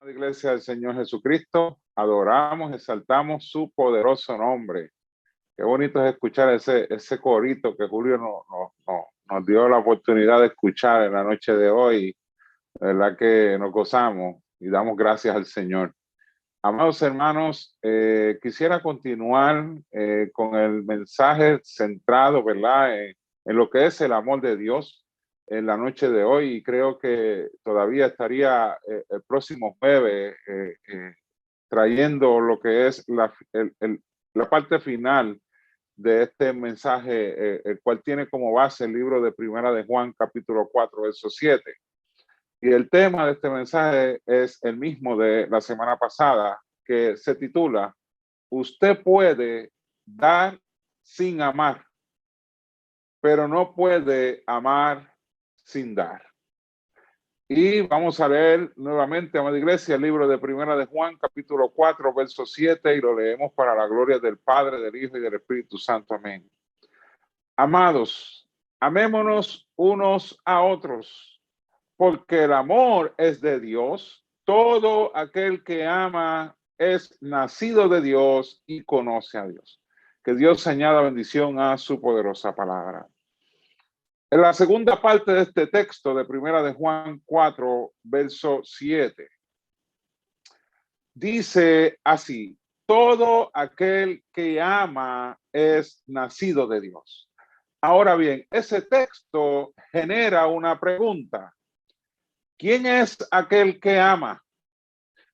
Iglesia del Señor Jesucristo, adoramos, exaltamos su poderoso nombre. Qué bonito es escuchar ese corito que Julio nos dio la oportunidad de escuchar en la noche de hoy. De verdad que nos gozamos y damos gracias al Señor. Amados hermanos, quisiera continuar con el mensaje centrado, ¿verdad? En lo que es el amor de Dios en la noche de hoy, y creo que todavía estaría el próximo jueves trayendo lo que es la parte final de este mensaje, el cual tiene como base el libro de Primera de Juan, capítulo 4, verso 7. Y el tema de este mensaje es el mismo de la semana pasada, que se titula "Usted puede dar sin amar, pero no puede amar sin dar". Y vamos a leer nuevamente, amada iglesia, el libro de Primera de Juan, capítulo 4, verso 7, y lo leemos para la gloria del Padre, del Hijo y del Espíritu Santo. Amén. Amados, amémonos unos a otros, porque el amor es de Dios. Todo aquel que ama es nacido de Dios y conoce a Dios. Que Dios añada bendición a su poderosa palabra. En la segunda parte de este texto de Primera de Juan 4, verso 7, dice así: todo aquel que ama es nacido de Dios. Ahora bien, ese texto genera una pregunta. ¿Quién es aquel que ama?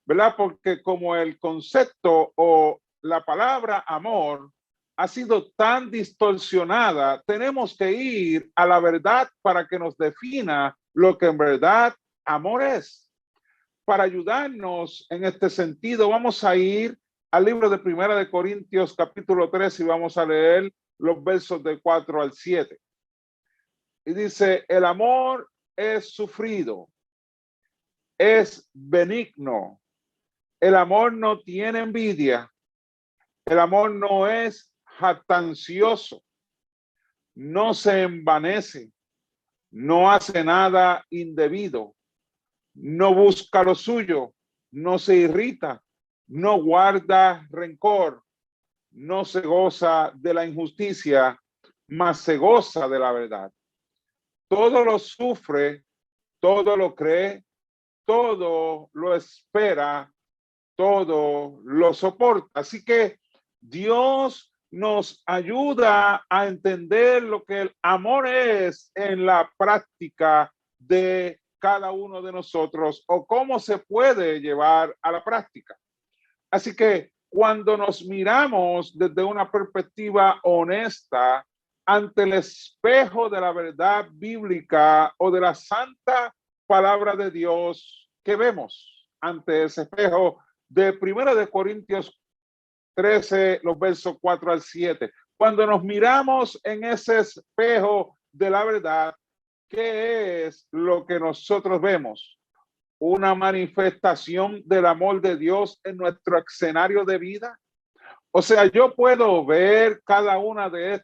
¿Verdad? Porque como el concepto o la palabra amor ha sido tan distorsionada, tenemos que ir a la verdad para que nos defina lo que en verdad amor es. Para ayudarnos en este sentido, vamos a ir al libro de Primera de Corintios, capítulo 3, y vamos a leer los versos de 4 al 7. Y dice: el amor es sufrido, es benigno. El amor no tiene envidia. El amor no es jactancioso. No se envanece. No hace nada indebido. No busca lo suyo. No se irrita. No guarda rencor. No se goza de la injusticia, mas se goza de la verdad. Todo lo sufre, todo lo cree, todo lo espera, todo lo soporta. Así que Dios nos ayuda a entender lo que el amor es en la práctica de cada uno de nosotros, o cómo se puede llevar a la práctica. Así que cuando nos miramos desde una perspectiva honesta ante el espejo de la verdad bíblica o de la santa palabra de Dios, ¿qué vemos ante ese espejo de Primera de Corintios 13, los versos 4 al 7? Cuando nos miramos en ese espejo de la verdad, ¿qué es lo que nosotros vemos? Una manifestación del amor de Dios en nuestro escenario de vida. O sea, yo puedo ver cada una de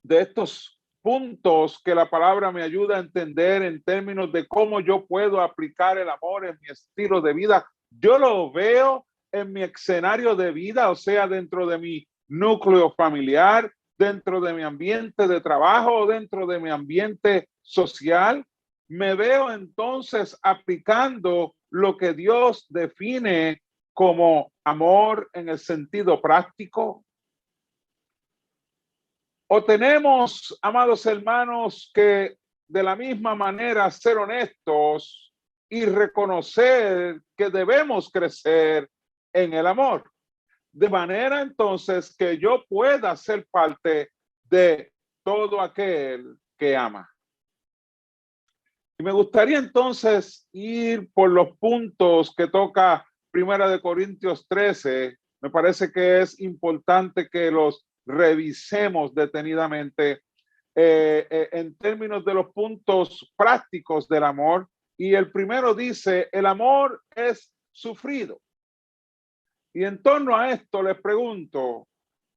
estos puntos que la palabra me ayuda a entender en términos de cómo yo puedo aplicar el amor en mi estilo de vida. Yo lo veo en mi escenario de vida, o sea, dentro de mi núcleo familiar, dentro de mi ambiente de trabajo, dentro de mi ambiente social. Me veo entonces aplicando lo que Dios define como amor en el sentido práctico. O tenemos, amados hermanos, que de la misma manera ser honestos y reconocer que debemos crecer en el amor, de manera entonces que yo pueda ser parte de todo aquel que ama. Y me gustaría entonces ir por los puntos que toca Primera de Corintios 13. Me parece que es importante que los revisemos detenidamente en términos de los puntos prácticos del amor. Y el primero dice: el amor es sufrido. Y en torno a esto les pregunto: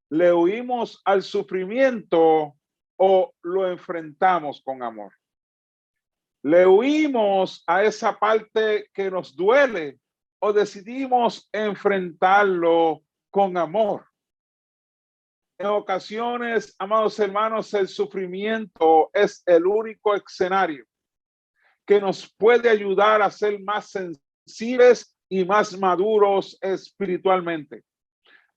¿le huimos al sufrimiento o lo enfrentamos con amor? ¿Le huimos a esa parte que nos duele o decidimos enfrentarlo con amor? En ocasiones, amados hermanos, el sufrimiento es el único escenario que nos puede ayudar a ser más sensibles y más maduros espiritualmente,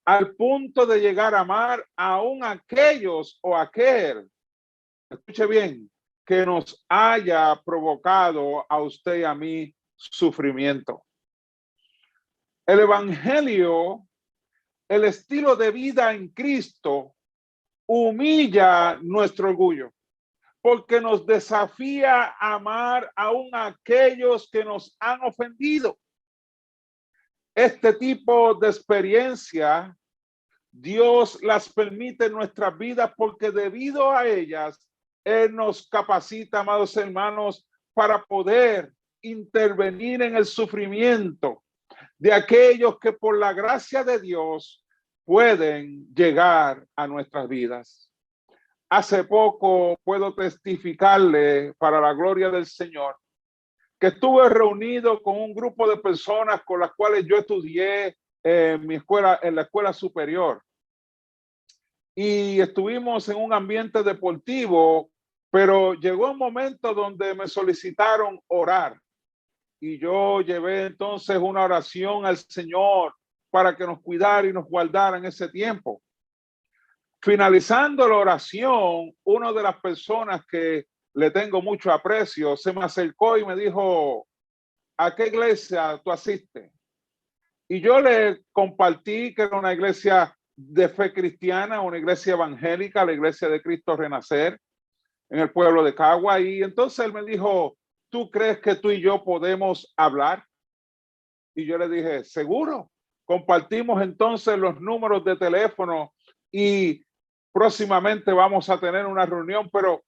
al punto de llegar a amar aún aquellos o aquel, escuche bien, que nos haya provocado a usted y a mí sufrimiento. El evangelio, el estilo de vida en Cristo, humilla nuestro orgullo, porque nos desafía a amar aún a aquellos que nos han ofendido. Este tipo de experiencia, Dios las permite en nuestras vidas porque debido a ellas, Él nos capacita, amados hermanos, para poder intervenir en el sufrimiento de aquellos que por la gracia de Dios pueden llegar a nuestras vidas. Hace poco puedo testificarle para la gloria del Señor que estuve reunido con un grupo de personas con las cuales yo estudié en mi escuela, en la escuela superior. Y estuvimos en un ambiente deportivo, pero llegó un momento donde me solicitaron orar. Y yo llevé entonces una oración al Señor para que nos cuidara y nos guardara en ese tiempo. Finalizando la oración, una de las personas que le tengo mucho aprecio se me acercó y me dijo, ¿a qué iglesia tú asistes? Y yo le compartí que era una iglesia de fe cristiana, una iglesia evangélica, la iglesia de Cristo Renacer, en el pueblo de Cagua. Y entonces él me dijo, ¿tú crees que tú y yo podemos hablar? Y yo le dije, seguro. Compartimos entonces los números de teléfono y próximamente vamos a tener una reunión, pero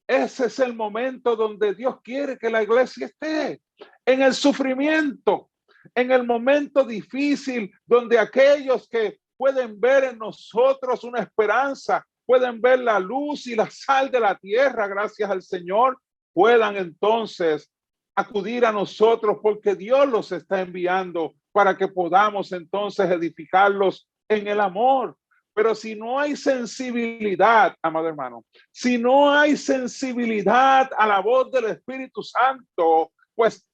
ese es el momento donde Dios quiere que la iglesia esté, en el sufrimiento, en el momento difícil, donde aquellos que pueden ver en nosotros una esperanza, pueden ver la luz y la sal de la tierra, gracias al Señor, puedan entonces acudir a nosotros porque Dios los está enviando para que podamos entonces edificarlos en el amor. Pero si no hay sensibilidad, amado hermano, si no hay sensibilidad a la voz del Espíritu Santo, pues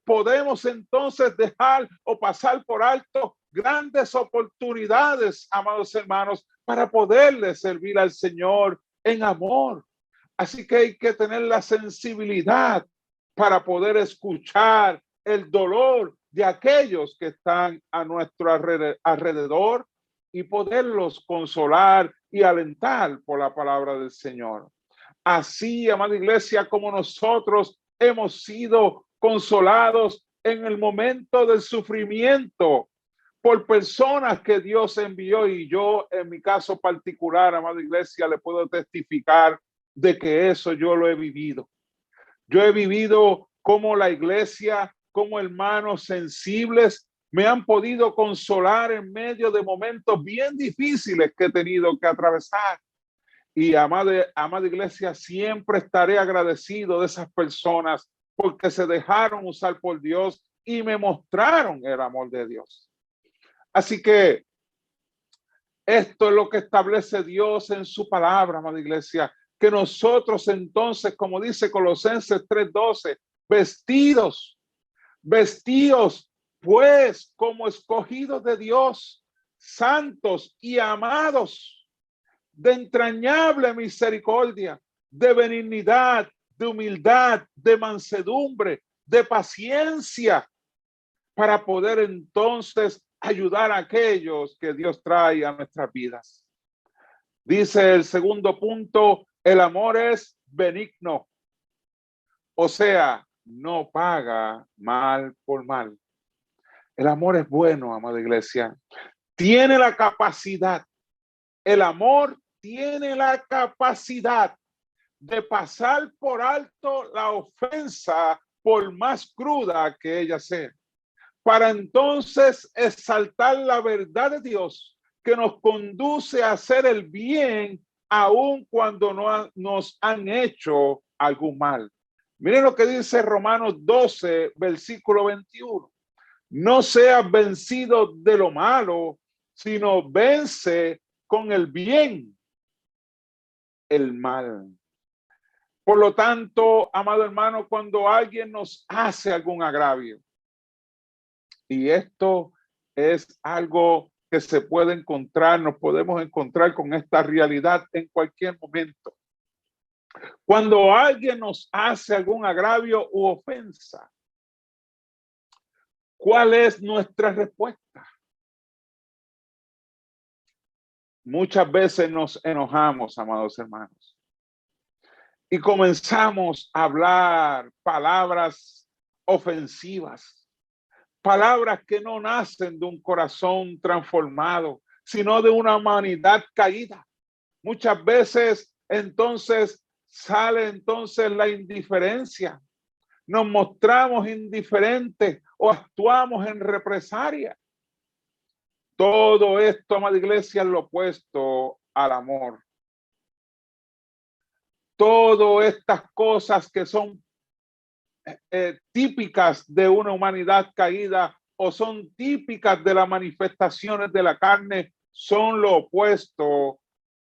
podemos entonces dejar o pasar por alto grandes oportunidades, amados hermanos, para poderle servir al Señor en amor. Así que hay que tener la sensibilidad para poder escuchar el dolor de aquellos que están a nuestro alrededor y poderlos consolar y alentar por la palabra del Señor. Así, amada iglesia, como nosotros hemos sido consolados en el momento del sufrimiento por personas que Dios envió, y yo en mi caso particular, amada iglesia, le puedo testificar de que eso yo lo he vivido. Yo he vivido como la iglesia, como hermanos sensibles me han podido consolar en medio de momentos bien difíciles que he tenido que atravesar. Y amada iglesia, siempre estaré agradecido de esas personas porque se dejaron usar por Dios y me mostraron el amor de Dios. Así que esto es lo que establece Dios en su palabra, amada iglesia, que nosotros entonces, como dice Colosenses 3:12, vestidos pues como escogidos de Dios, santos y amados, de entrañable misericordia, de benignidad, de humildad, de mansedumbre, de paciencia, para poder entonces ayudar a aquellos que Dios trae a nuestras vidas. Dice el segundo punto, el amor es benigno, o sea, no paga mal por mal. El amor es bueno, amada iglesia. Tiene la capacidad, el amor tiene la capacidad de pasar por alto la ofensa, por más cruda que ella sea, para entonces exaltar la verdad de Dios que nos conduce a hacer el bien aun cuando no nos han hecho algún mal. Miren lo que dice Romanos 12, versículo 21. No seas vencido de lo malo, sino vence con el bien el mal. Por lo tanto, amado hermano, cuando alguien nos hace algún agravio, y esto es algo que se puede encontrar, nos podemos encontrar con esta realidad en cualquier momento. Cuando alguien nos hace algún agravio u ofensa, ¿cuál es nuestra respuesta? Muchas veces nos enojamos, amados hermanos, y comenzamos a hablar palabras ofensivas, palabras que no nacen de un corazón transformado, sino de una humanidad caída. Muchas veces entonces sale entonces la indiferencia. Nos mostramos indiferentes o actuamos en represalia. Todo esto, amada iglesia, es lo opuesto al amor. Todas estas cosas que son típicas de una humanidad caída o son típicas de las manifestaciones de la carne son lo opuesto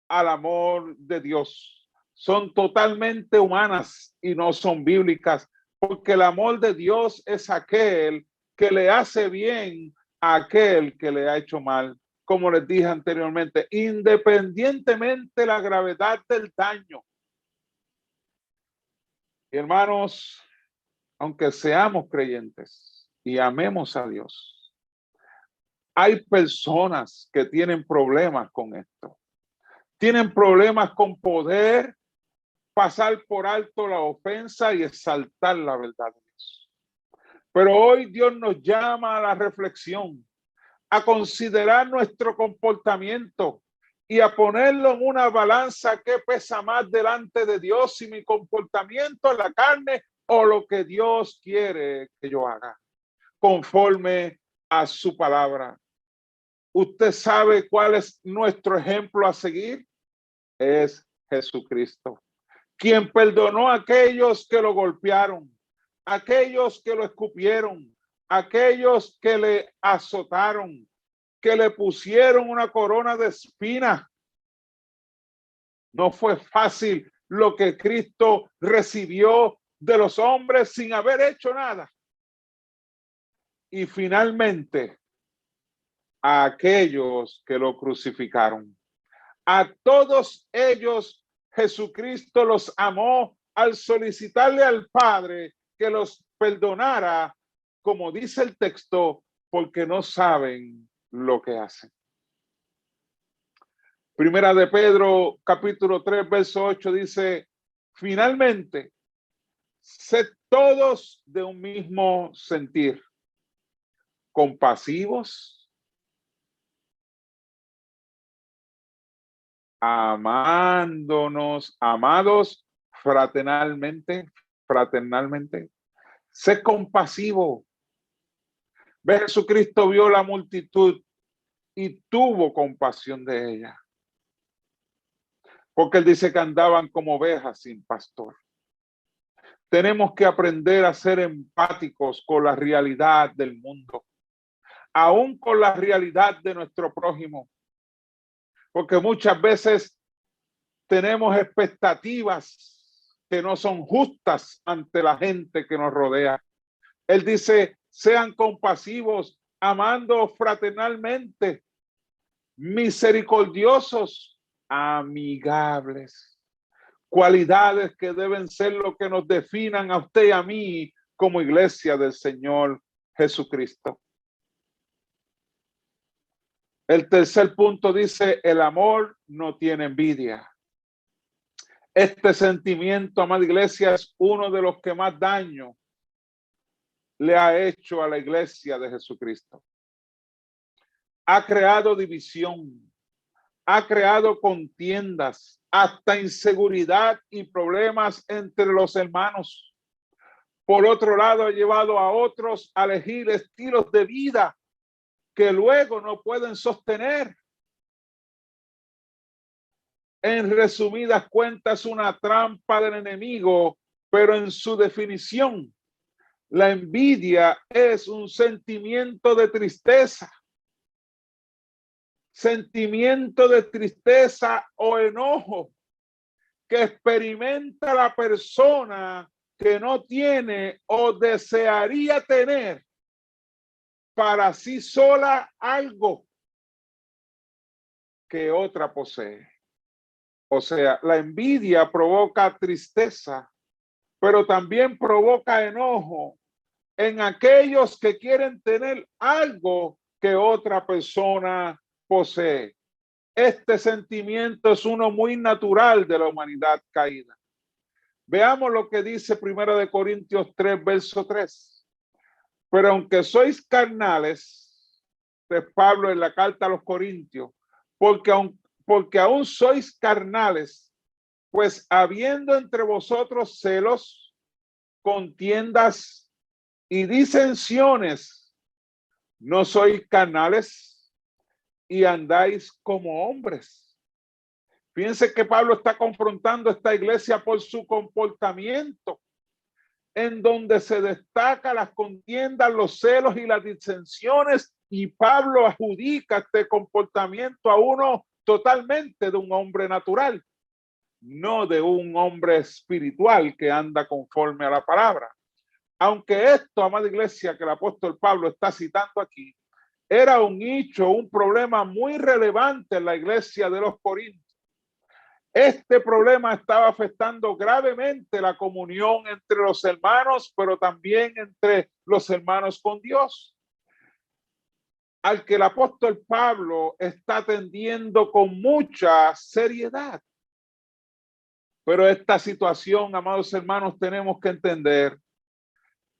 al amor de Dios. Son totalmente humanas y no son bíblicas, porque el amor de Dios es aquel que le hace bien a aquel que le ha hecho mal. Como les dije anteriormente, independientemente de la gravedad del daño. Hermanos, aunque seamos creyentes y amemos a Dios, hay personas que tienen problemas con esto. Tienen problemas con poder pasar por alto la ofensa y exaltar la verdad de Dios. Pero hoy Dios nos llama a la reflexión, a considerar nuestro comportamiento y a ponerlo en una balanza que pesa más delante de Dios, si mi comportamiento en la carne o lo que Dios quiere que yo haga, conforme a su palabra. ¿Usted sabe cuál es nuestro ejemplo a seguir? Es Jesucristo, quien perdonó a aquellos que lo golpearon, aquellos que lo escupieron, aquellos que le azotaron, que le pusieron una corona de espinas. No fue fácil lo que Cristo recibió de los hombres sin haber hecho nada. Y finalmente, a aquellos que lo crucificaron. A todos ellos Jesucristo los amó al solicitarle al Padre que los perdonara, como dice el texto, porque no saben lo que hacen. Primera de Pedro, capítulo 3, verso 8 dice, finalmente, sed todos de un mismo sentir, compasivos, amándonos, amados fraternalmente, sé compasivo. Ve, Jesucristo vio la multitud y tuvo compasión de ella. Porque él dice que andaban como ovejas sin pastor. Tenemos que aprender a ser empáticos con la realidad del mundo, aún con la realidad de nuestro prójimo. Porque muchas veces tenemos expectativas que no son justas ante la gente que nos rodea. Él dice, sean compasivos, amando fraternalmente, misericordiosos, amigables. Cualidades que deben ser lo que nos definan a usted y a mí como iglesia del Señor Jesucristo. El tercer punto dice, el amor no tiene envidia. Este sentimiento, amada iglesia, es uno de los que más daño le ha hecho a la iglesia de Jesucristo. Ha creado división, ha creado contiendas, hasta inseguridad y problemas entre los hermanos. Por otro lado, ha llevado a otros a elegir estilos de vida que luego no pueden sostener. En resumidas cuentas, una trampa del enemigo, pero en su definición, la envidia es un sentimiento de tristeza. Sentimiento de tristeza o enojo que experimenta la persona que no tiene o desearía tener para sí sola algo que otra posee. O sea, la envidia provoca tristeza, pero también provoca enojo en aquellos que quieren tener algo que otra persona posee. Este sentimiento es uno muy natural de la humanidad caída. Veamos lo que dice 1 Corintios 3, verso 3. Pero aunque sois carnales, de Pablo en la carta a los Corintios, porque aún sois carnales, pues habiendo entre vosotros celos, contiendas y disensiones, no sois carnales y andáis como hombres. Fíjense que Pablo está confrontando a esta iglesia por su comportamiento, en donde se destacan las contiendas, los celos y las disensiones, y Pablo adjudica este comportamiento a uno totalmente de un hombre natural, no de un hombre espiritual que anda conforme a la palabra. Aunque esto, amada iglesia, que el apóstol Pablo está citando aquí, era un hecho, un problema muy relevante en la iglesia de los Corintios. Este problema estaba afectando gravemente la comunión entre los hermanos, pero también entre los hermanos con Dios, al que el apóstol Pablo está atendiendo con mucha seriedad. Pero esta situación, amados hermanos, tenemos que entender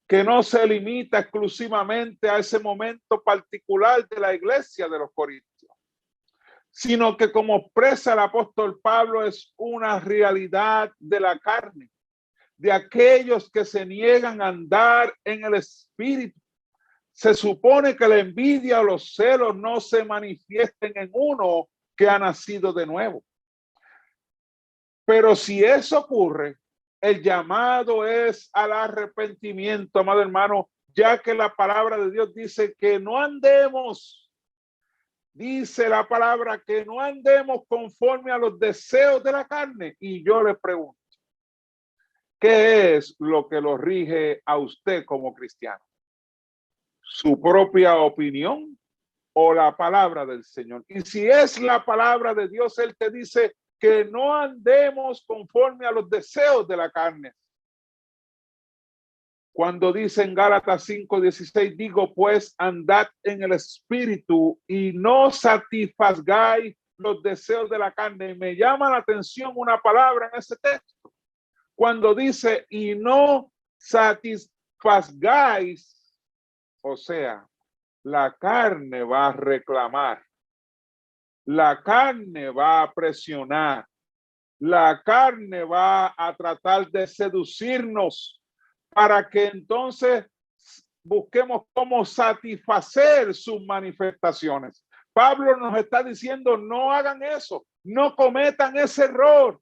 que no se limita exclusivamente a ese momento particular de la iglesia de los Corintios, sino que, como expresa el apóstol Pablo, es una realidad de la carne, de aquellos que se niegan a andar en el espíritu. Se supone que la envidia o los celos no se manifiesten en uno que ha nacido de nuevo. Pero si eso ocurre, el llamado es al arrepentimiento, amado hermano, ya que la palabra de Dios dice que no andemos, dice la palabra que no andemos conforme a los deseos de la carne. Y yo le pregunto, ¿qué es lo que lo rige a usted como cristiano? ¿Su propia opinión o la palabra del Señor? Y si es la palabra de Dios, Él te dice que no andemos conforme a los deseos de la carne. Cuando dice en Gálatas 5:16, digo pues, andad en el espíritu y no satisfagáis los deseos de la carne. Y me llama la atención una palabra en ese texto. Cuando dice, y no satisfagáis, o sea, la carne va a reclamar, la carne va a presionar, la carne va a tratar de seducirnos para que entonces busquemos cómo satisfacer sus manifestaciones. Pablo nos está diciendo, no hagan eso, no cometan ese error,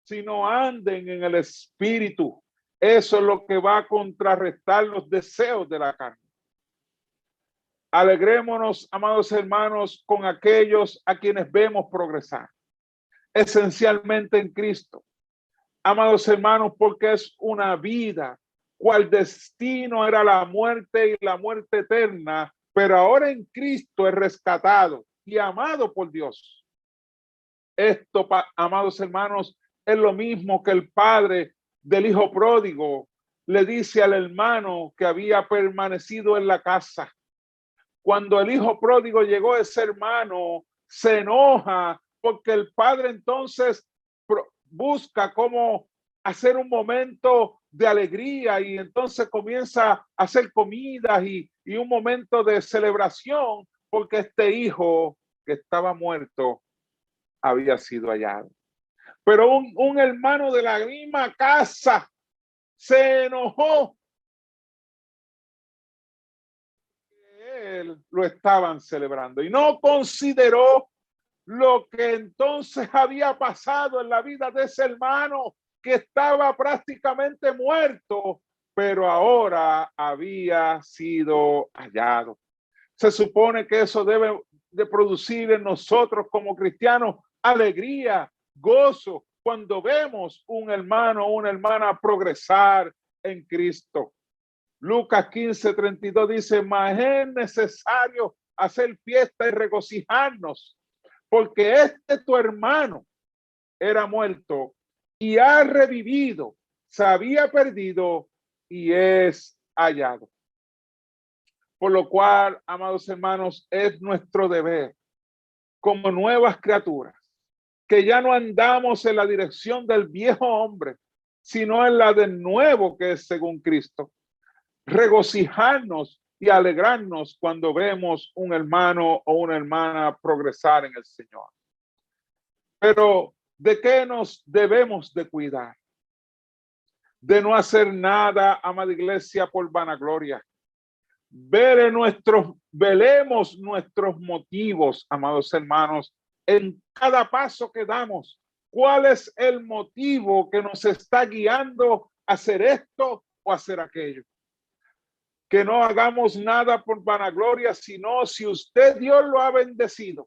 sino anden en el espíritu. Eso es lo que va a contrarrestar los deseos de la carne. Alegrémonos, amados hermanos, con aquellos a quienes vemos progresar, esencialmente en Cristo. Amados hermanos, porque es una vida cual destino era la muerte y la muerte eterna, pero ahora en Cristo es rescatado y amado por Dios. Esto, amados hermanos, es lo mismo que el padre del hijo pródigo le dice al hermano que había permanecido en la casa. Cuando el hijo pródigo llegó, ese hermano se enoja porque el padre entonces busca cómo hacer un momento de alegría y entonces comienza a hacer comidas y un momento de celebración porque este hijo que estaba muerto había sido hallado. Pero un hermano de la misma casa se enojó. Él lo estaban celebrando y no consideró lo que entonces había pasado en la vida de ese hermano, que estaba prácticamente muerto, pero ahora había sido hallado. Se supone que eso debe de producir en nosotros como cristianos alegría, gozo, cuando vemos un hermano o una hermana progresar en Cristo. Lucas 15:32 dice, mas es necesario hacer fiesta y regocijarnos, porque tu hermano era muerto y ha revivido, se había perdido y es hallado. Por lo cual, amados hermanos, es nuestro deber como nuevas criaturas, que ya no andamos en la dirección del viejo hombre, sino en la del nuevo que es según Cristo. Regocijarnos y alegrarnos cuando vemos un hermano o una hermana progresar en el Señor. Pero, ¿de qué nos debemos de cuidar? De no hacer nada, amada iglesia, por vanagloria. Velemos nuestros motivos, amados hermanos, en cada paso que damos. ¿Cuál es el motivo que nos está guiando a hacer esto o hacer aquello? Que no hagamos nada por vanagloria, sino si usted Dios lo ha bendecido,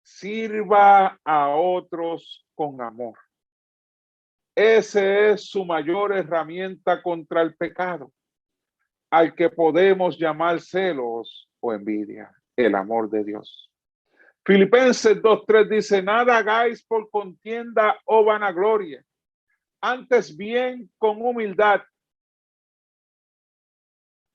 sirva a otros con amor. Esa es su mayor herramienta contra el pecado, al que podemos llamar celos o envidia, el amor de Dios. Filipenses 2:3 dice, nada hagáis por contienda o vanagloria, antes bien con humildad,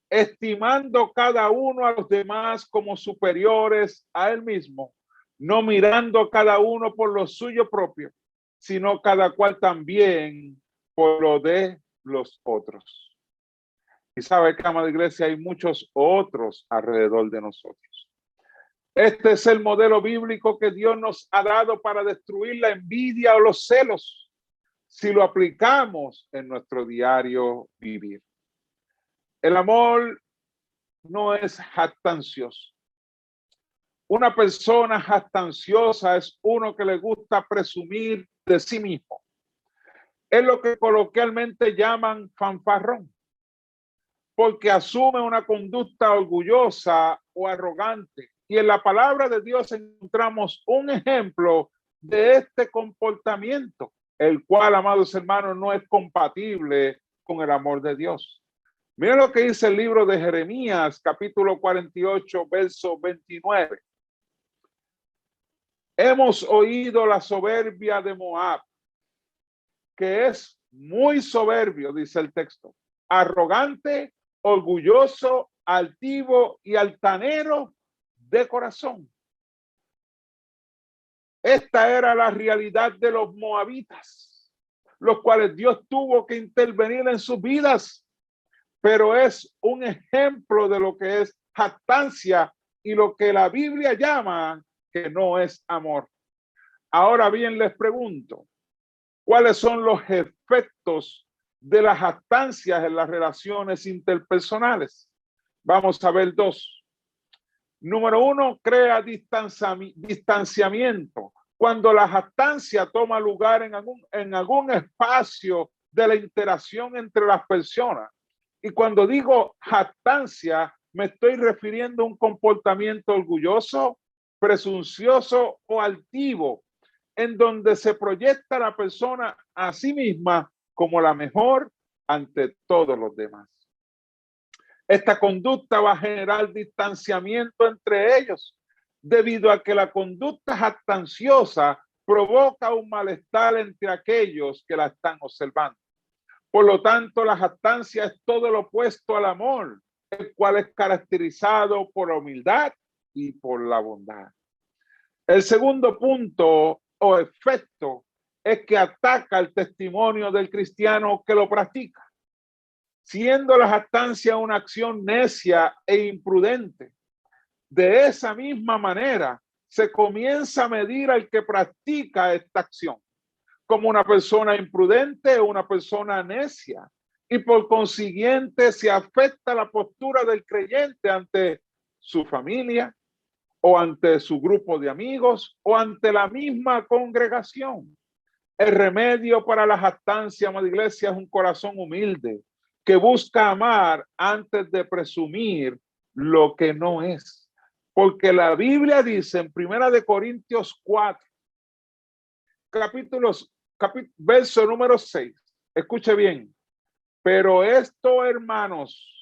estimando cada uno a los demás como superiores a él mismo, no mirando cada uno por lo suyo propio, sino cada cual también por lo de los otros. Y sabe que, amada iglesia, hay muchos otros alrededor de nosotros. Este es el modelo bíblico que Dios nos ha dado para destruir la envidia o los celos, si lo aplicamos en nuestro diario vivir. El amor no es jactancioso. Una persona jactanciosa es uno que le gusta presumir de sí mismo. Es lo que coloquialmente llaman fanfarrón, porque asume una conducta orgullosa o arrogante. Y en la palabra de Dios encontramos un ejemplo de este comportamiento, el cual, amados hermanos, no es compatible con el amor de Dios. Miren lo que dice el libro de Jeremías, capítulo 48, verso 29. Hemos oído la soberbia de Moab, que es muy soberbio, dice el texto, arrogante, orgulloso, altivo y altanero de corazón. Esta era la realidad de los moabitas, los cuales Dios tuvo que intervenir en sus vidas, pero es un ejemplo de lo que es jactancia y lo que la Biblia llama que no es amor. Ahora bien, les pregunto, ¿cuáles son los efectos de las jactancias en las relaciones interpersonales? Vamos a ver dos. Número uno, crea distanciamiento. Cuando la jactancia toma lugar en algún espacio de la interacción entre las personas. Y cuando digo jactancia, me estoy refiriendo a un comportamiento orgulloso, presuncioso o altivo, en donde se proyecta la persona a sí misma como la mejor ante todos los demás. Esta conducta va a generar distanciamiento entre ellos, debido a que la conducta jactanciosa provoca un malestar entre aquellos que la están observando. Por lo tanto, la jactancia es todo lo opuesto al amor, el cual es caracterizado por la humildad y por la bondad. El segundo punto o efecto es que ataca el testimonio del cristiano que lo practica, siendo la jactancia una acción necia e imprudente. De esa misma manera, se comienza a medir al que practica esta acción como una persona imprudente o una persona necia, y por consiguiente se afecta la postura del creyente ante su familia o ante su grupo de amigos o ante la misma congregación. El remedio para la jactancia, amada iglesia, es un corazón humilde que busca amar antes de presumir lo que no es. Porque la Biblia dice en 1 Corintios 4, verso número 6, escuche bien, pero esto, hermanos,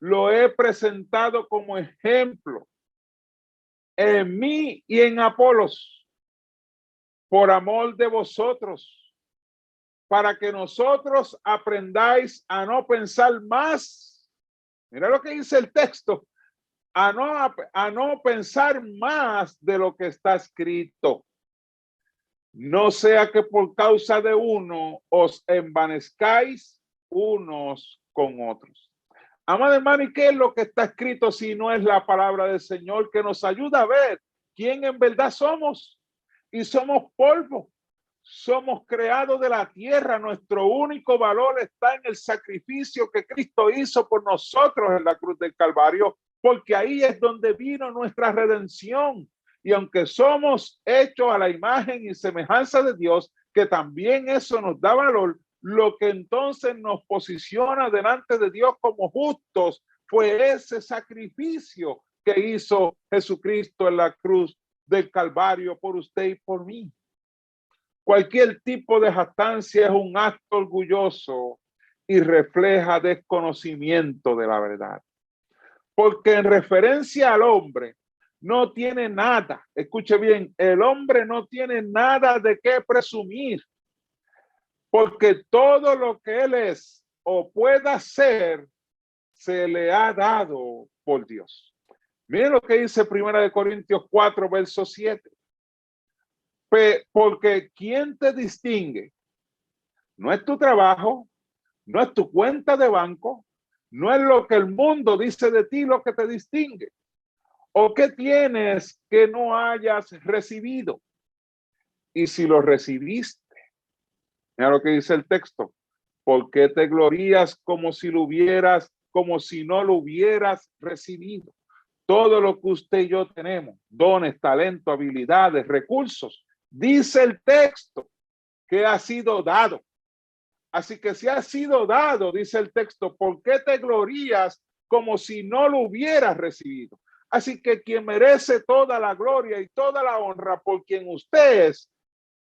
lo he presentado como ejemplo en mí y en Apolos, por amor de vosotros, para que nosotros aprendáis a no pensar más. Mira lo que dice el texto, a no pensar más de lo que está escrito. No sea que por causa de uno os envanezcáis unos con otros. Amado hermano, ¿y qué es lo que está escrito si no es la palabra del Señor que nos ayuda a ver quién en verdad somos? Y somos polvo, somos creados de la tierra. Nuestro único valor está en el sacrificio que Cristo hizo por nosotros en la cruz del Calvario, porque ahí es donde vino nuestra redención. Y aunque somos hechos a la imagen y semejanza de Dios, que también eso nos da valor, lo que entonces nos posiciona delante de Dios como justos fue ese sacrificio que hizo Jesucristo en la cruz del Calvario por usted y por mí. Cualquier tipo de jactancia es un acto orgulloso y refleja desconocimiento de la verdad. Porque en referencia al hombre, no tiene nada, escuche bien, el hombre no tiene nada de qué presumir, porque todo lo que él es o pueda ser, se le ha dado por Dios. Miren lo que dice 1 Corintios 4, verso 7. Porque ¿quién te distingue? No es tu trabajo, no es tu cuenta de banco, no es lo que el mundo dice de ti lo que te distingue. ¿O qué tienes que no hayas recibido? Y si lo recibiste, mira lo que dice el texto, ¿por qué te glorías como si no lo hubieras recibido? Todo lo que usted y yo tenemos, dones, talento, habilidades, recursos, dice el texto que ha sido dado. Así que si ha sido dado, dice el texto, ¿por qué te glorías como si no lo hubieras recibido? Así que quien merece toda la gloria y toda la honra por quien usted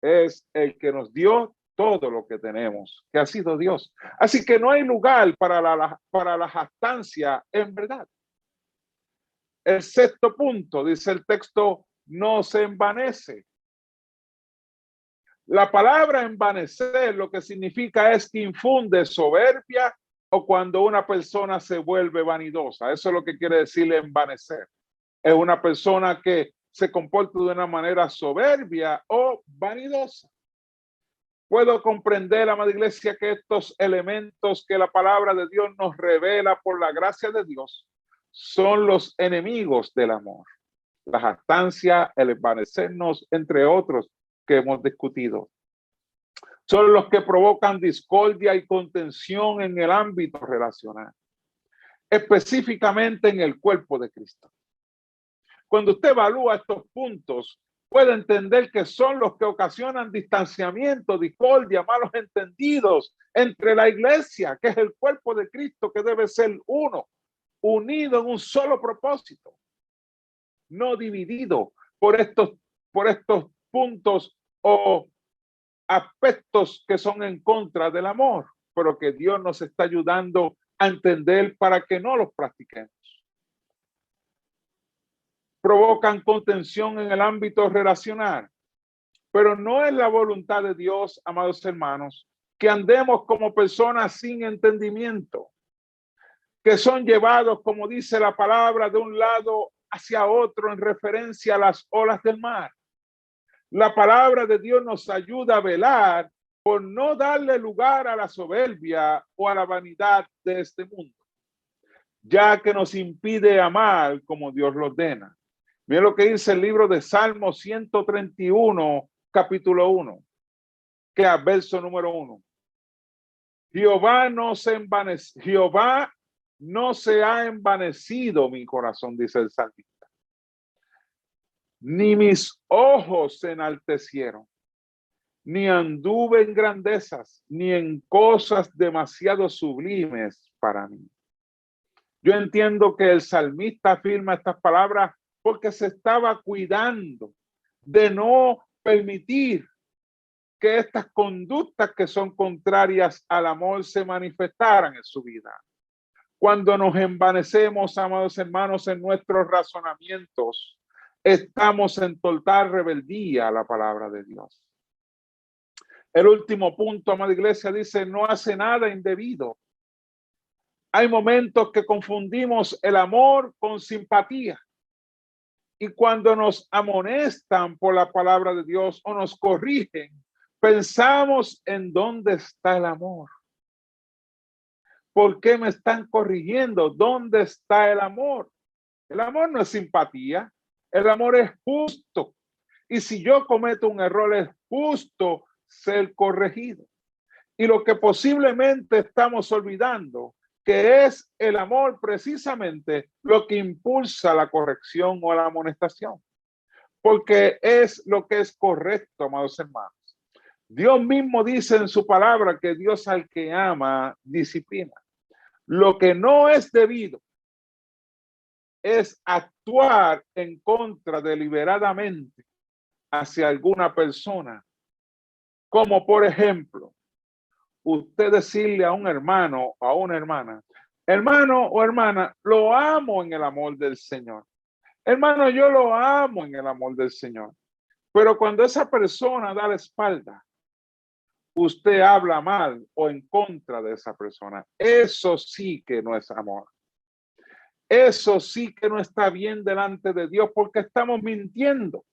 es el que nos dio todo lo que tenemos, que ha sido Dios. Así que no hay lugar para la jactancia en verdad. El sexto punto, dice el texto, no se envanece. La palabra envanecer lo que significa es que infunde soberbia o cuando una persona se vuelve vanidosa. Eso es lo que quiere decir envanecer. Es una persona que se comporta de una manera soberbia o vanidosa. Puedo comprender, amada iglesia, que estos elementos que la palabra de Dios nos revela por la gracia de Dios son los enemigos del amor. La jactancia, el envanecernos, entre otros que hemos discutido. Son los que provocan discordia y contención en el ámbito relacional, específicamente en el cuerpo de Cristo. Cuando usted evalúa estos puntos, puede entender que son los que ocasionan distanciamiento, discordia, malos entendidos entre la iglesia, que es el cuerpo de Cristo, que debe ser uno, unido en un solo propósito, no dividido por estos puntos o aspectos que son en contra del amor, pero que Dios nos está ayudando a entender para que no los practiquemos. Provocan contención en el ámbito relacional, pero no es la voluntad de Dios, amados hermanos, que andemos como personas sin entendimiento, que son llevados, como dice la palabra, de un lado hacia otro en referencia a las olas del mar. La palabra de Dios nos ayuda a velar por no darle lugar a la soberbia o a la vanidad de este mundo, ya que nos impide amar como Dios lo ordena. Mira lo que dice el libro de Salmo 131, capítulo 1, que es verso número 1. Jehová no se ha envanecido mi corazón, dice el salmista, ni mis ojos se enaltecieron. ni anduve en grandezas, ni en cosas demasiado sublimes para mí. Yo entiendo que el salmista afirma estas palabras porque se estaba cuidando de no permitir que estas conductas que son contrarias al amor se manifestaran en su vida. Cuando nos envanecemos, amados hermanos, en nuestros razonamientos, estamos en total rebeldía a la palabra de Dios. El último punto, amada iglesia, dice, no hace nada indebido. Hay momentos que confundimos el amor con simpatía. Y cuando nos amonestan por la palabra de Dios o nos corrigen, pensamos en dónde está el amor. ¿Por qué me están corrigiendo? ¿Dónde está el amor? El amor no es simpatía. El amor es justo. Y si yo cometo un error, es justo ser corregido. Y lo que posiblemente estamos olvidando, que es el amor precisamente lo que impulsa la corrección o la amonestación. Porque es lo que es correcto, amados hermanos. Dios mismo dice en su palabra que Dios al que ama disciplina. Lo que no es debido es actuar en contra deliberadamente hacia alguna persona. Como por ejemplo, usted decirle a un hermano o a una hermana, hermano o hermana, lo amo en el amor del Señor. Hermano, yo lo amo en el amor del Señor. Pero cuando esa persona da la espalda, usted habla mal o en contra de esa persona. Eso sí que no es amor. Eso sí que no está bien delante de Dios porque estamos mintiendo.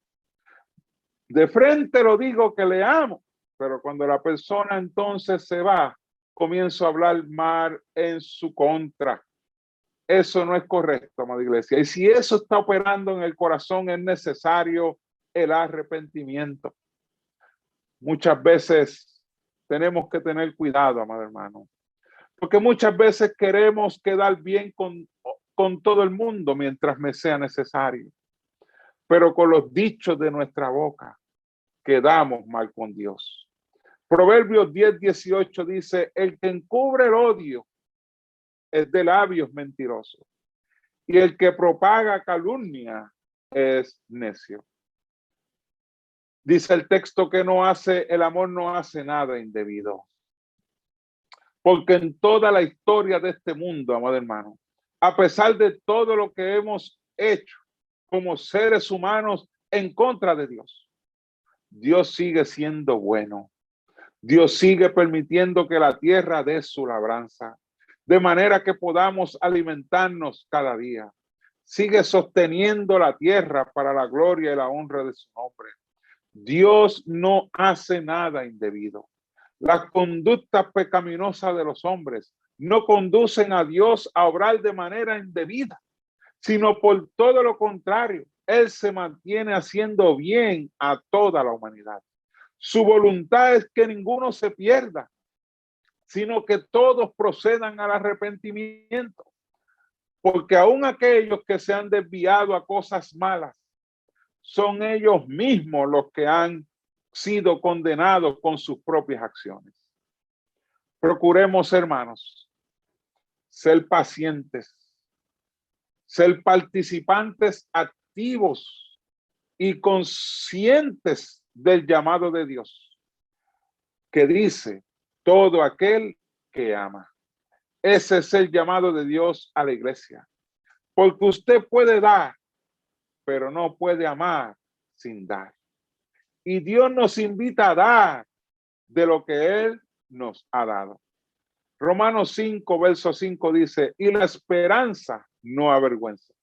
De frente lo digo que le amo, pero cuando la persona entonces se va, comienzo a hablar mal en su contra. Eso no es correcto, amada iglesia. Y si eso está operando en el corazón, es necesario el arrepentimiento. Muchas veces tenemos que tener cuidado, amado hermano, porque muchas veces queremos quedar bien con todo el mundo mientras me sea necesario, pero con los dichos de nuestra boca quedamos mal con Dios. Proverbios 10:18 dice, el que encubre el odio es de labios mentirosos y el que propaga calumnia es necio. Dice el texto que el amor no hace nada indebido. Porque en toda la historia de este mundo, amado hermano, a pesar de todo lo que hemos hecho como seres humanos en contra de Dios, Dios sigue siendo bueno. Dios sigue permitiendo que la tierra dé su labranza, de manera que podamos alimentarnos cada día. Sigue sosteniendo la tierra para la gloria y la honra de su nombre. Dios no hace nada indebido. Las conductas pecaminosas de los hombres no conducen a Dios a obrar de manera indebida, sino por todo lo contrario, Él se mantiene haciendo bien a toda la humanidad. Su voluntad es que ninguno se pierda, sino que todos procedan al arrepentimiento, porque aún aquellos que se han desviado a cosas malas, son ellos mismos los que han sido condenados con sus propias acciones. Procuremos, hermanos, ser pacientes, ser participantes activos y conscientes del llamado de Dios, que dice, todo aquel que ama. Ese es el llamado de Dios a la iglesia. Porque usted puede dar, pero no puede amar sin dar. Y Dios nos invita a dar de lo que Él nos ha dado. Romanos 5, verso 5 dice, y la esperanza no avergüenza,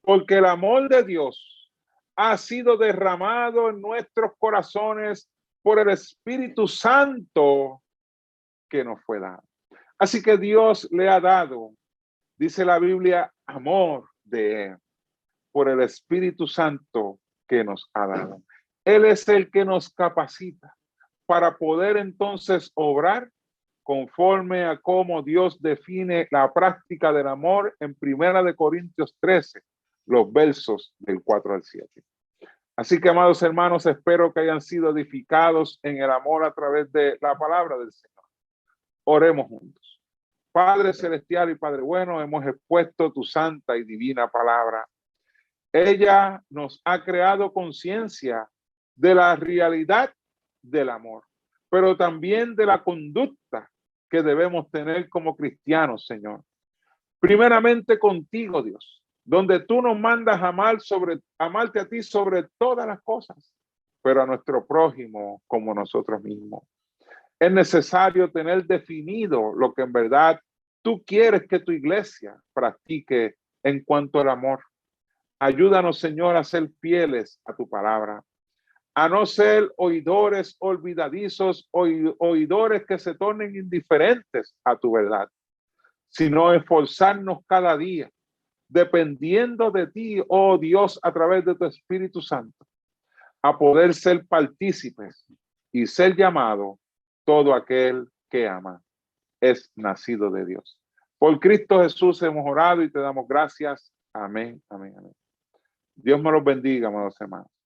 porque el amor de Dios ha sido derramado en nuestros corazones por el Espíritu Santo que nos fue dado. Así que Dios le ha dado, dice la Biblia, amor de Él, por el Espíritu Santo que nos ha dado. Él es el que nos capacita para poder entonces obrar conforme a cómo Dios define la práctica del amor en 1 Corintios 13, los versos del 4 al 7. Así que, amados hermanos, espero que hayan sido edificados en el amor a través de la palabra del Señor. Oremos juntos. Padre celestial y Padre bueno, hemos expuesto tu santa y divina palabra. Ella nos ha creado conciencia de la realidad del amor, pero también de la conducta que debemos tener como cristianos, Señor. Primeramente contigo, Dios, donde tú nos mandas amarte a ti sobre todas las cosas, pero a nuestro prójimo como nosotros mismos. Es necesario tener definido lo que en verdad tú quieres que tu iglesia practique en cuanto al amor. Ayúdanos, Señor, a ser fieles a tu palabra, a no ser oidores olvidadizos, oidores que se tornen indiferentes a tu verdad, sino esforzarnos cada día, dependiendo de ti, oh Dios, a través de tu Espíritu Santo, a poder ser partícipes y ser llamado todo aquel que ama es nacido de Dios. Por Cristo Jesús hemos orado y te damos gracias. Amén, amén, amén. Dios me los bendiga, amados hermanos.